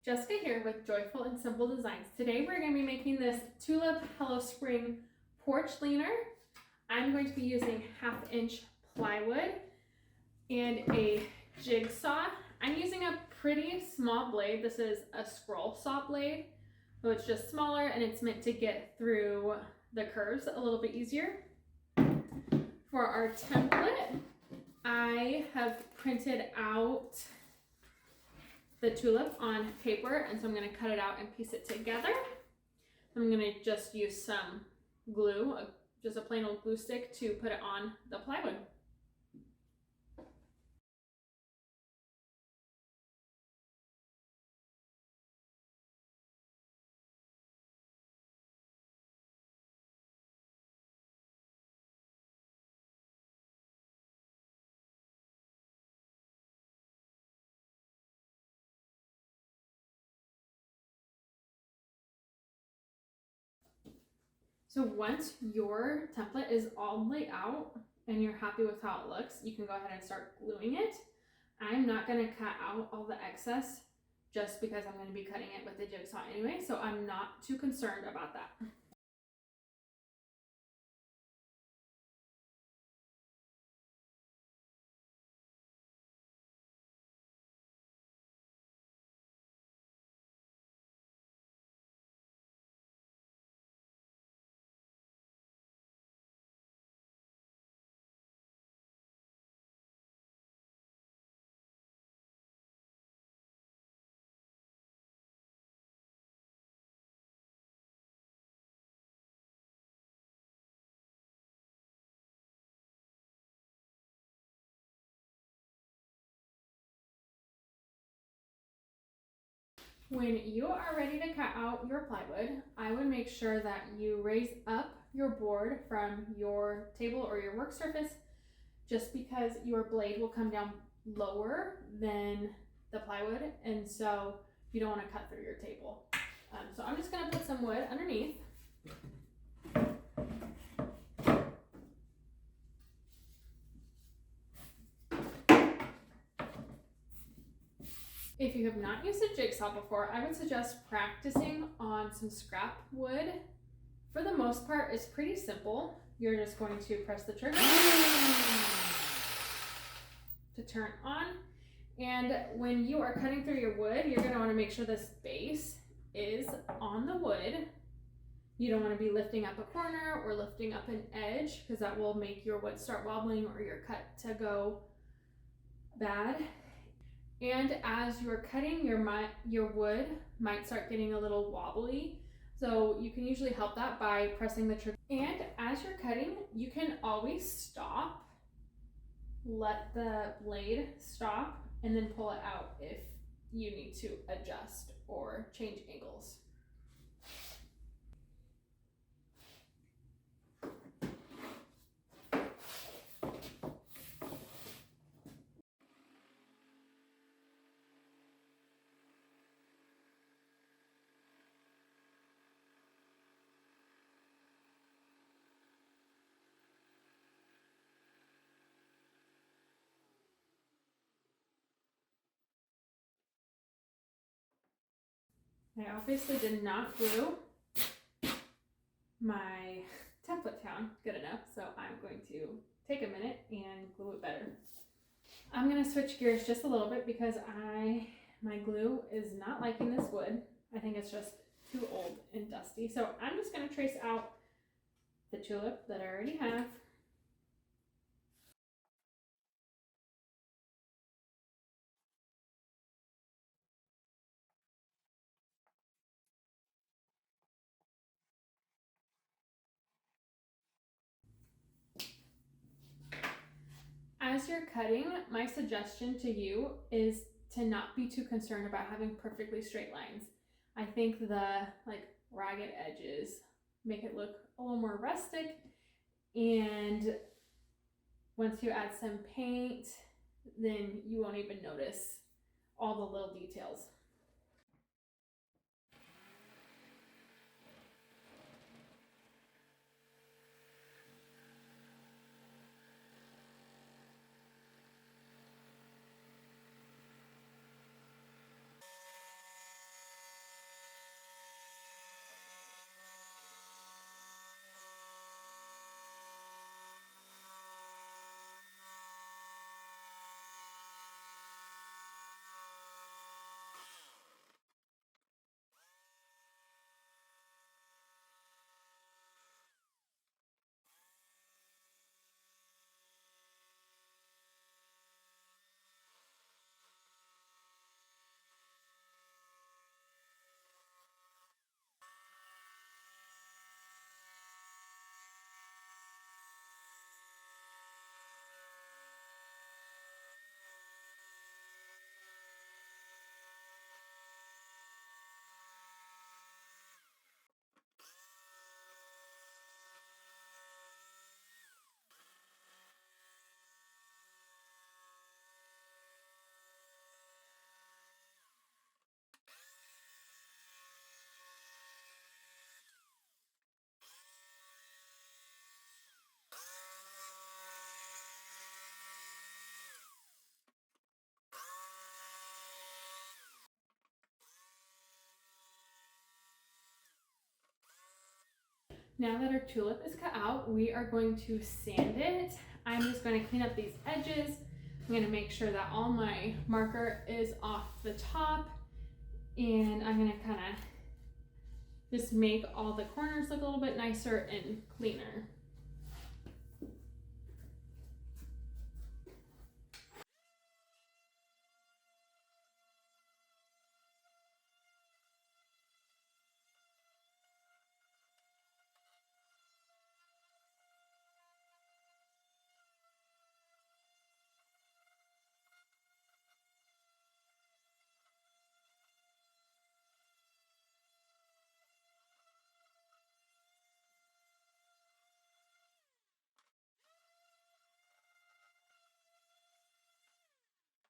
Jessica here with Joyful and Simple Designs. Today we're going to be making this Tulip Hello Spring porch leaner. I'm going to be using 1/2 inch plywood and a jigsaw. I'm using a pretty small blade. This is a scroll saw blade, so it's just smaller and it's meant to get through the curves a little bit easier. For our template, I have printed out the tulip on paper, and so I'm going to cut it out and piece it together. I'm going to just use some glue, just a plain old glue stick, to put it on the plywood. So once your template is all laid out and you're happy with how it looks, you can go ahead and start gluing it. I'm not going to cut out all the excess just because I'm going to be cutting it with the jigsaw anyway, so I'm not too concerned about that. When you are ready to cut out your plywood, I would make sure that you raise up your board from your table or your work surface, just because your blade will come down lower than the plywood, and so you don't want to cut through your table. So I'm just going to put some wood underneath. If you have not used a jigsaw before, I would suggest practicing on some scrap wood. For the most part, it's pretty simple. You're just going to press the trigger to turn on. And when you are cutting through your wood, you're going to want to make sure this base is on the wood. You don't want to be lifting up a corner or lifting up an edge, because that will make your wood start wobbling or your cut to go bad. And as you're cutting, your wood might start getting a little wobbly. So you can usually help that by pressing the trigger. And as you're cutting, you can always stop, let the blade stop, and then pull it out if you need to adjust or change angles. I obviously did not glue my template down good enough, so I'm going to take a minute and glue it better. I'm going to switch gears just a little bit because my glue is not liking this wood. I think it's just too old and dusty. So I'm just going to trace out the tulip that I already have. As you're cutting, my suggestion to you is to not be too concerned about having perfectly straight lines. I think the ragged edges make it look a little more rustic, and once you add some paint, then you won't even notice all the little details. Now that our tulip is cut out, we are going to sand it. I'm just going to clean up these edges. I'm going to make sure that all my marker is off the top, and I'm going to kind of just make all the corners look a little bit nicer and cleaner.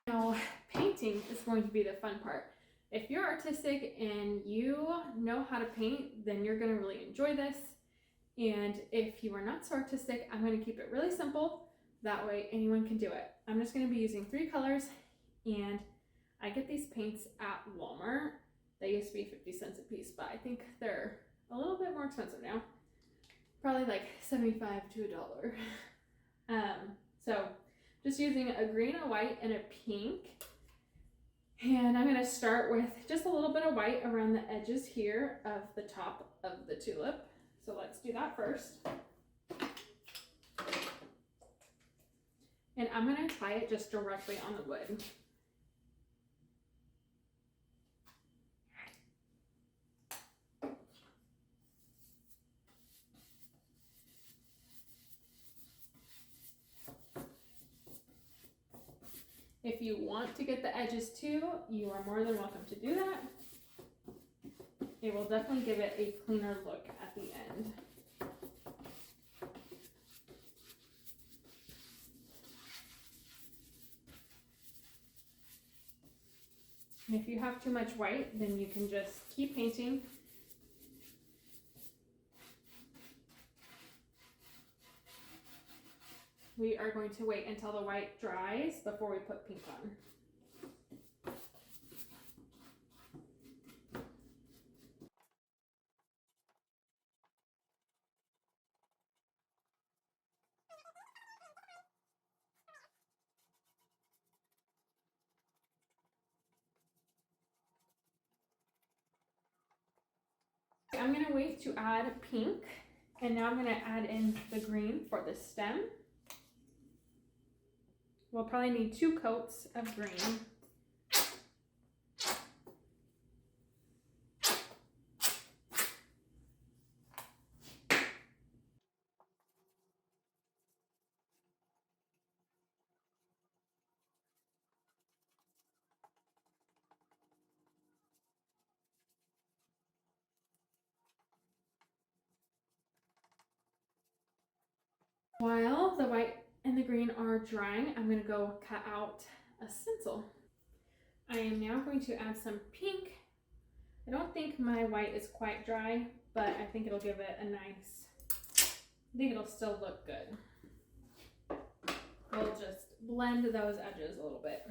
Now, painting is going to be the fun part. If you're artistic and you know how to paint, then you're going to really enjoy this. And if you are not so artistic, I'm going to keep it really simple. That way anyone can do it. I'm just going to be using 3 colors, and I get these paints at Walmart. They used to be 50 cents a piece, but I think they're a little bit more expensive now. Probably like 75 to $1. So just using a green, a white, and a pink. And I'm going to start with just a little bit of white around the edges here of the top of the tulip. So let's do that first. And I'm going to apply it just directly on the wood. If you want to get the edges too, you are more than welcome to do that. It will definitely give it a cleaner look at the end. And if you have too much white, then you can just keep painting. We are going to wait until the white dries before we put pink on. I'm going to wait to add pink, and now I'm going to add in the green for the stem. We'll probably need 2 coats of green. While the white and the green are drying, I'm going to go cut out a stencil. I am now going to add some pink. I don't think my white is quite dry, but I think it'll give it a nice, I think it'll still look good. We'll just blend those edges a little bit.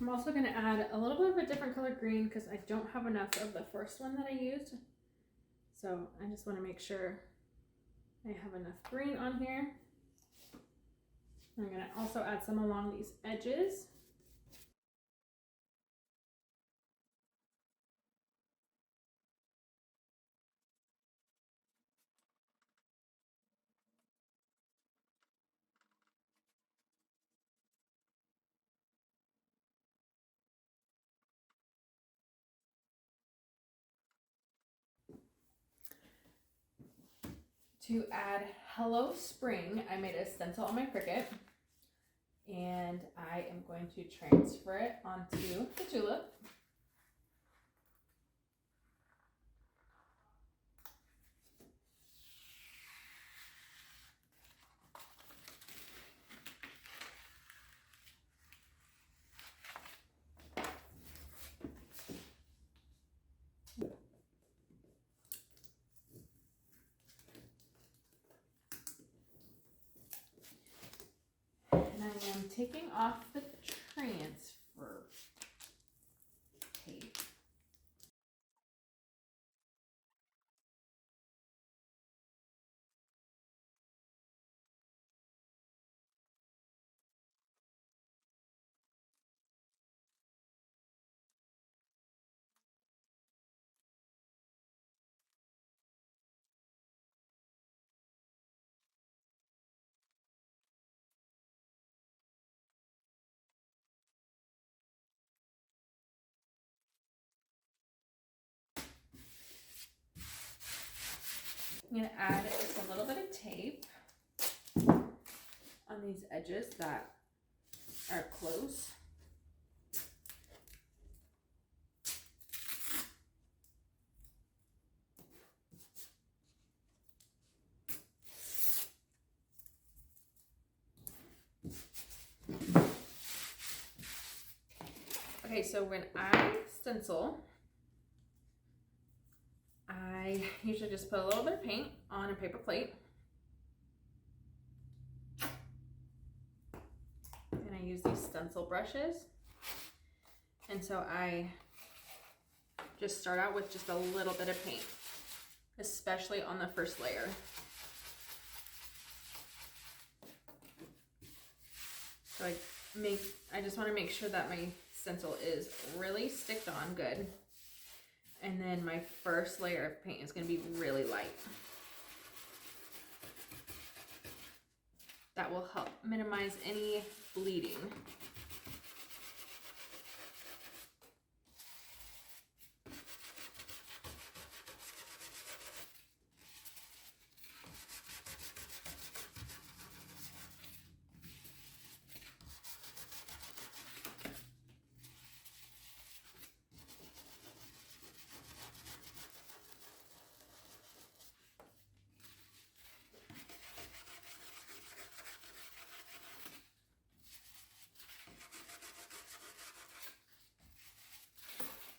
I'm also going to add a little bit of a different color green because I don't have enough of the first one that I used. So I just want to make sure I have enough green on here. I'm going to also add some along these edges. To add Hello Spring, I made a stencil on my Cricut, and I am going to transfer it onto the tulip. taking off the transfer tape. I'm going to add just a little bit of tape on these edges that are close. Okay, so when I stencil, I usually just put a little bit of paint on a paper plate. And I use these stencil brushes. And so I just start out with just a little bit of paint, especially on the first layer. So I just want to make sure that my stencil is really sticked on good. And then my first layer of paint is going to be really light. That will help minimize any bleeding.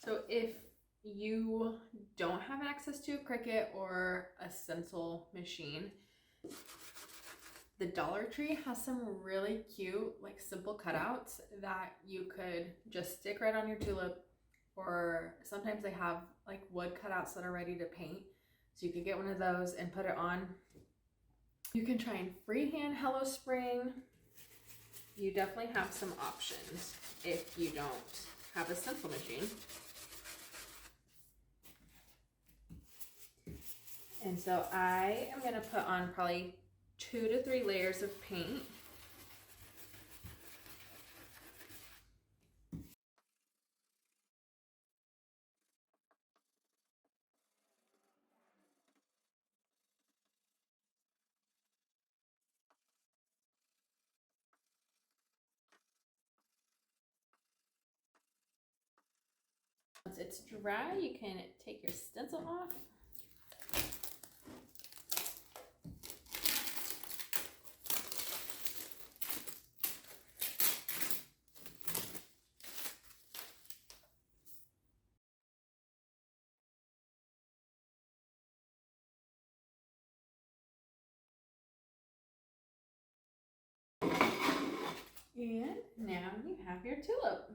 So if you don't have access to a Cricut or a stencil machine, the Dollar Tree has some really cute, like simple cutouts that you could just stick right on your tulip, or sometimes they have like wood cutouts that are ready to paint. So you could get one of those and put it on. You can try and freehand Hello Spring. You definitely have some options if you don't have a stencil machine. And so I am going to put on probably 2 to 3 layers of paint. Once it's dry, you can take your stencil off. And now you have your tulip.